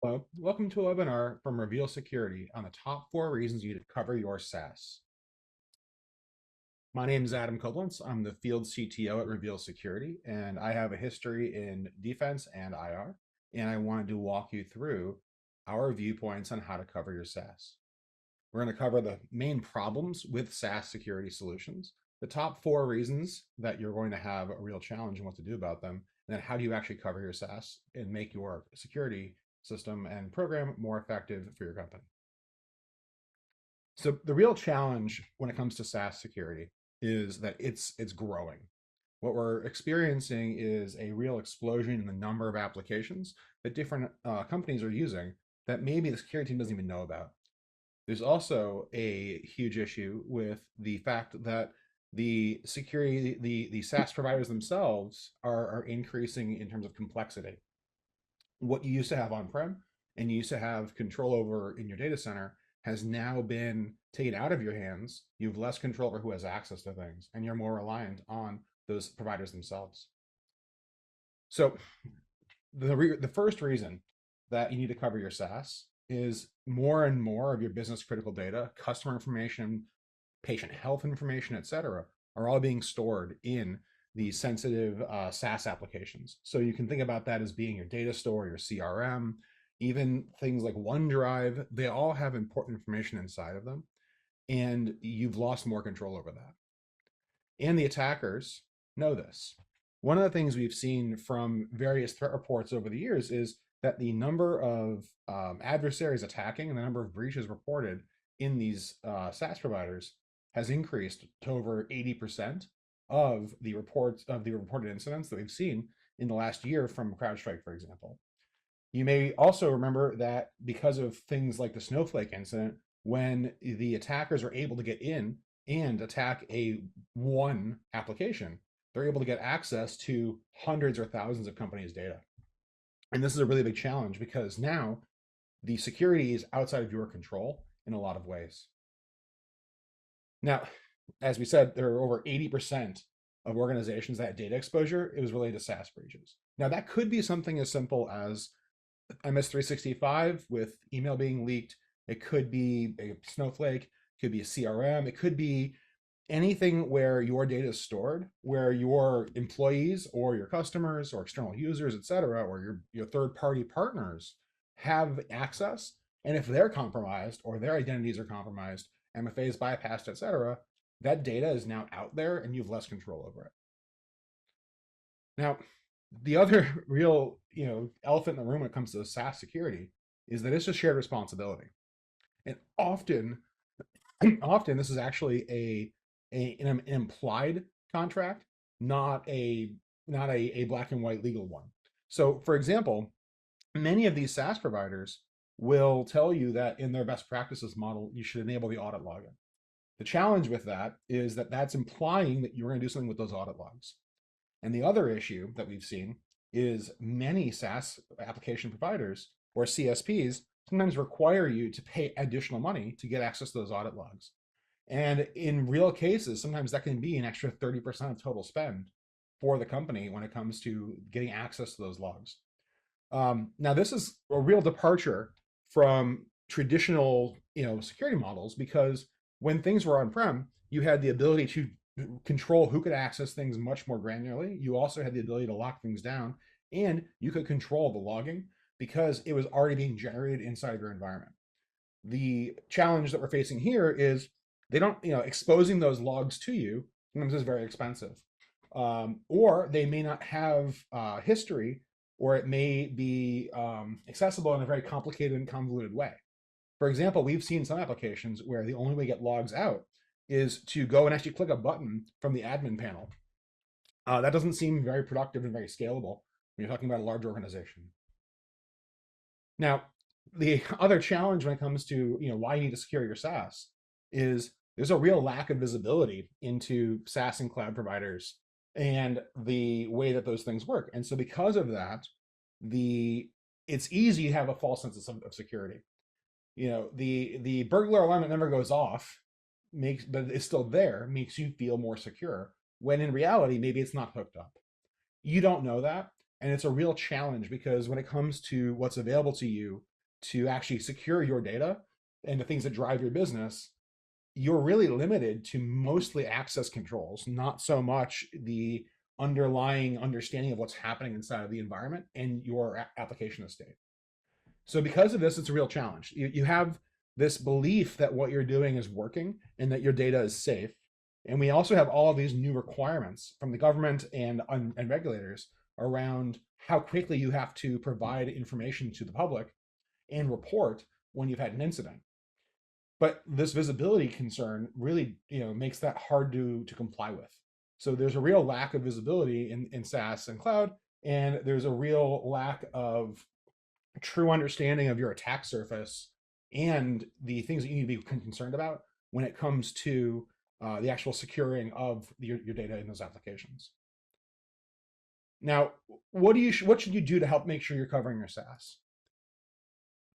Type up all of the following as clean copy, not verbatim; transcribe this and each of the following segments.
Hello, welcome to a webinar from Reveal Security on the top 4 reasons you need to cover your SaaS. My name is Adam Koblentz. I'm the field CTO at Reveal Security, and I have a history in defense and IR, and I wanted to walk you through our viewpoints on how to cover your SaaS. We're going to cover the main problems with SaaS security solutions, the top 4 reasons that you're going to have a real challenge and what to do about them, and then how do you actually cover your SaaS and make your security system and program more effective for your company. So the real challenge when it comes to SaaS security is that it's growing. What we're experiencing is a real explosion in the number of applications that different companies are using that maybe the security team doesn't even know about. There's also a huge issue with the fact that the security, the SaaS providers themselves are increasing in terms of complexity. What you used to have on-prem and you used to have control over in your data center has now been taken out of your hands. You have less control over who has access to things, and you're more reliant on those providers themselves. So the first reason that you need to cover your SaaS is more and more of your business critical data, customer information, patient health information, et cetera, are all being stored in these sensitive SaaS applications. So you can think about that as being your data store, your CRM, even things like OneDrive. They all have important information inside of them, and you've lost more control over that. And the attackers know this. One of the things we've seen from various threat reports over the years is that the number of adversaries attacking and the number of breaches reported in these SaaS providers has increased to over 80% of the reported incidents that we've seen in the last year from CrowdStrike, for example. You may also remember that because of things like the Snowflake incident, when the attackers are able to get in and attack one application, they're able to get access to hundreds or thousands of companies' data. And this is a really big challenge because now the security is outside of your control in a lot of ways. Now, as we said, there are over 80% of organizations that had data exposure. It was related to SaaS breaches. Now, that could be something as simple as MS365 with email being leaked. It could be a Snowflake, it could be a CRM, it could be anything where your data is stored, where your employees or your customers or external users, et cetera, or your third-party partners have access. And if they're compromised or their identities are compromised, MFA is bypassed, et cetera, that data is now out there and you have less control over it. Now, the other real elephant in the room when it comes to SaaS security is that it's a shared responsibility. And often this is actually an implied contract, not a black and white legal one. So for example, many of these SaaS providers will tell you that in their best practices model, you should enable the audit login. The challenge with that is that that's implying that you're going to do something with those audit logs. And the other issue that we've seen is many SaaS application providers or CSPs sometimes require you to pay additional money to get access to those audit logs. And in real cases, sometimes that can be an extra 30% of total spend for the company when it comes to getting access to those logs. Now, this is a real departure from traditional security models, because when things were on-prem, you had the ability to control who could access things much more granularly. You also had the ability to lock things down, and you could control the logging because it was already being generated inside of your environment. The challenge that we're facing here is they don't, exposing those logs to you sometimes is very expensive, or they may not have history, or it may be accessible in a very complicated and convoluted way. For example, we've seen some applications where the only way to get logs out is to go and actually click a button from the admin panel. That doesn't seem very productive and very scalable when you're talking about a large organization. Now, the other challenge when it comes to why you need to secure your SaaS is there's a real lack of visibility into SaaS and cloud providers and the way that those things work. And so because of that, it's easy to have a false sense of security. The burglar alarm that never goes off but it's still there, makes you feel more secure, when in reality, maybe it's not hooked up. You don't know that. And it's a real challenge because when it comes to what's available to you to actually secure your data and the things that drive your business, you're really limited to mostly access controls, not so much the underlying understanding of what's happening inside of the environment and your application estate. So because of this, it's a real challenge. You have this belief that what you're doing is working and that your data is safe. And we also have all of these new requirements from the government and regulators around how quickly you have to provide information to the public and report when you've had an incident. But this visibility concern really, makes that hard to comply with. So there's a real lack of visibility in SaaS and cloud, and there's a real lack of true understanding of your attack surface and the things that you need to be concerned about when it comes to the actual securing of your data in those applications. Now, what should you do to help make sure you're covering your SaaS?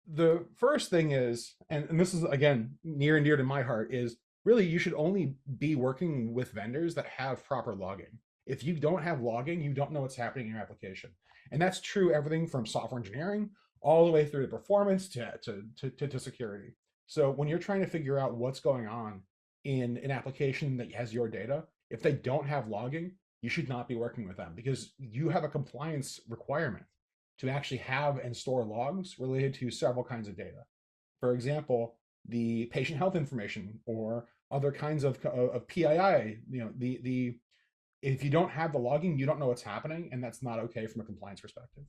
The first thing is, and this is again near and dear to my heart, is really you should only be working with vendors that have proper logging. If you don't have logging, you don't know what's happening in your application. And that's true everything from software engineering all the way through to performance to security. So when you're trying to figure out what's going on in an application that has your data, if they don't have logging, you should not be working with them because you have a compliance requirement to actually have and store logs related to several kinds of data. For example, the patient health information or other kinds of PII, if you don't have the logging, you don't know what's happening, and that's not okay from a compliance perspective.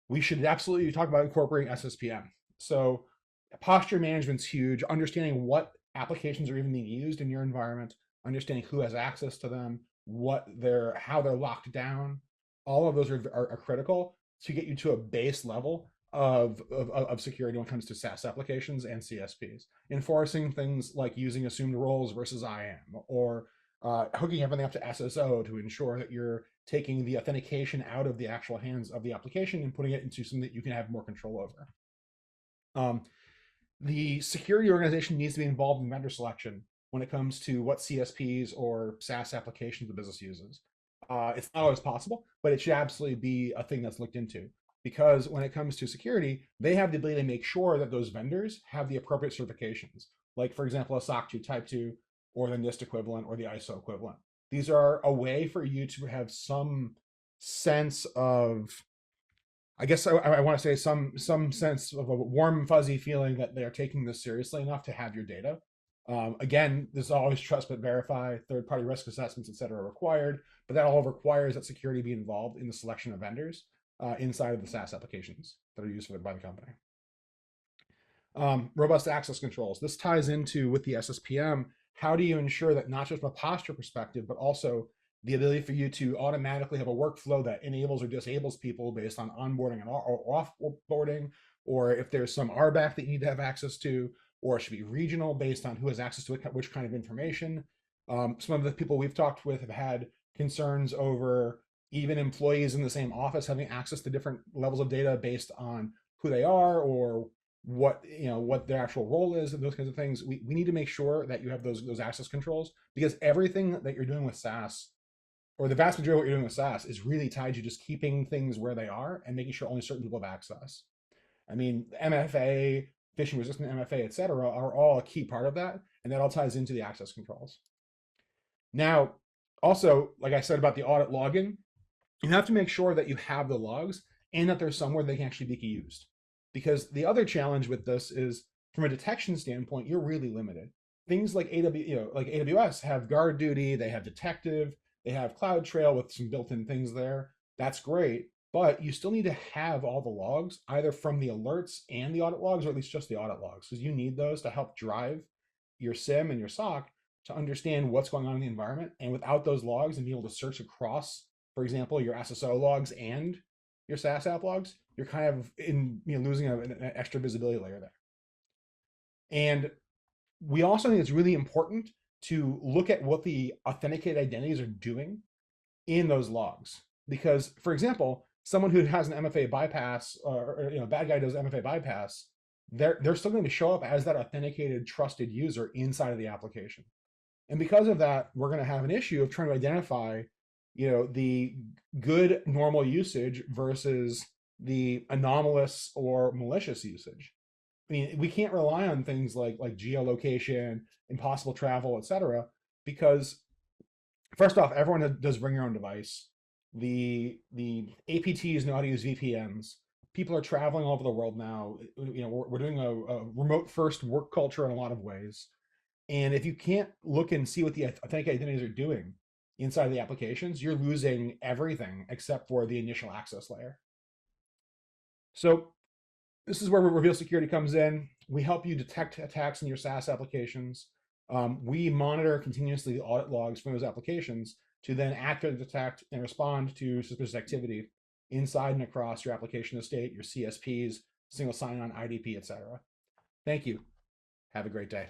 We should absolutely talk about incorporating SSPM. So posture management's huge, understanding what applications are even being used in your environment, understanding who has access to them, how they're locked down. All of those are critical to get you to a base level of security when it comes to SaaS applications and CSPs. Enforcing things like using assumed roles versus IAM, or hooking everything up to SSO to ensure that you're taking the authentication out of the actual hands of the application and putting it into something that you can have more control over. The security organization needs to be involved in vendor selection when it comes to what CSPs or SaaS applications the business uses. It's not always possible, but it should absolutely be a thing that's looked into, because when it comes to security, they have the ability to make sure that those vendors have the appropriate certifications, like, for example, a SOC 2 Type 2 or the NIST equivalent or the ISO equivalent. These are a way for you to have some sense of, I guess I want to say some sense of a warm, fuzzy feeling that they're taking this seriously enough to have your data. Again, there's always trust but verify, third-party risk assessments, et cetera, required, but that all requires that security be involved in the selection of vendors inside of the SaaS applications that are used by the company. Robust access controls. This ties into, with the SSPM, how do you ensure that not just from a posture perspective, but also the ability for you to automatically have a workflow that enables or disables people based on onboarding or offboarding, or if there's some RBAC that you need to have access to, or it should be regional based on who has access to which kind of information. Some of the people we've talked with have had concerns over even employees in the same office having access to different levels of data based on who they are or what their actual role is, and those kinds of things. We need to make sure that you have those access controls, because everything that you're doing with SaaS, or the vast majority of what you're doing with SaaS, is really tied to just keeping things where they are and making sure only certain people have access. I mean, MFA, phishing-resistant MFA, et cetera, are all a key part of that, and that all ties into the access controls. Now, also, like I said about the audit logging, you have to make sure that you have the logs and that there's somewhere they can actually be used. Because the other challenge with this is, from a detection standpoint, you're really limited. Things like AWS have guard duty, they have detective, they have CloudTrail with some built-in things there. That's great, but you still need to have all the logs, either from the alerts and the audit logs, or at least just the audit logs, because you need those to help drive your SIEM and your SOC to understand what's going on in the environment. And without those logs and be able to search across, for example, your SSO logs and your SaaS app logs, you're kind of losing an extra visibility layer there. And we also think it's really important to look at what the authenticated identities are doing in those logs. Because, for example, someone who has an MFA bypass, or bad guy does MFA bypass, they're still going to show up as that authenticated, trusted user inside of the application. And because of that, we're going to have an issue of trying to identify, the good normal usage versus the anomalous or malicious usage. I mean, we can't rely on things like geolocation, impossible travel, etc., because first off, everyone does bring your own device. The APTs know how to use VPNs. People are traveling all over the world now. We're doing a remote first work culture in a lot of ways. And if you can't look and see what the authentic identities are doing inside of the applications, you're losing everything except for the initial access layer. So this is where Reveal Security comes in. We help you detect attacks in your SaaS applications. We monitor continuously the audit logs from those applications to then accurately detect and respond to suspicious activity inside and across your application estate, your CSPs, single sign-on, IDP, etc. Thank you. Have a great day.